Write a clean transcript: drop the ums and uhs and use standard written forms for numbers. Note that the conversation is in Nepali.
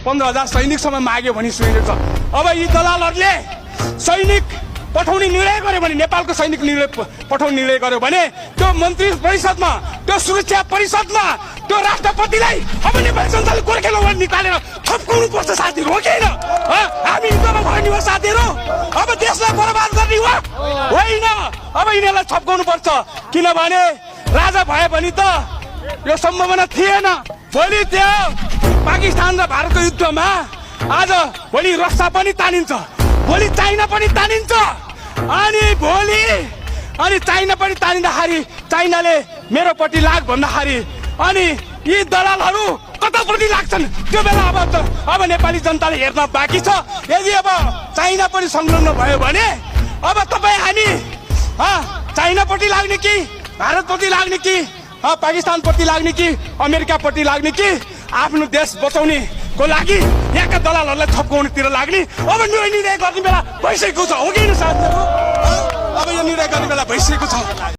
15,000 सैनिकसम्म माग्यो भनी सुनेको छ। अब यी दलालहरूले सैनिक पठाउने निर्णय गर्यो भने, नेपालको सैनिक पठाउने निर्णय गर्यो भने त्यो मन्त्री परिषदमा, त्यो सुरक्षा परिषदमा त्यो राष्ट्रपतिलाई अब नेपाली जनताले गोर्खेलो निकालेर थप्काउनु पर्छ साथीहरू, हो कि होइन? हामी युद्धमा भर्ने हो साथीहरू? अब देशलाई बर्बाद गर्ने हो होइन? अब यिनीहरूलाई थप्काउनु पर्छ, किनभने राजा भए भने त यो सम्भावना थिएन। भोलि त्यो पाकिस्तान र भारतको युद्धमा आज भोलि रक्षा पनि तानिन्छ, भोलि चाइना पनि तानिन्छ, अनि चाइना पनि तानिँदाखेरि चाइनाले मेरोपट्टि लाग भन्दाखेरि अनि यी दलालहरू कतापट्टि लाग्छन् त्यो बेला अब नेपाली जनताले हेर्न बाँकी छ। यदि अब चाइना पनि संलग्न भयो भने अब तपाईँ हामी चाइनापट्टि लाग्ने कि भारतपट्टि लाग्ने कि पाकिस्तानपट्टि लाग्ने कि अमेरिकापट्टि लाग्ने कि आफ्नो देश बचाउने को लागि यहाँका दलालहरूलाई थप्काउनेतिर लाग्ने अब निर्णय गर्ने बेला भइसकेको छ, हो कि साथीहरू? अब यो निर्णय गर्ने बेला भइसकेको छ।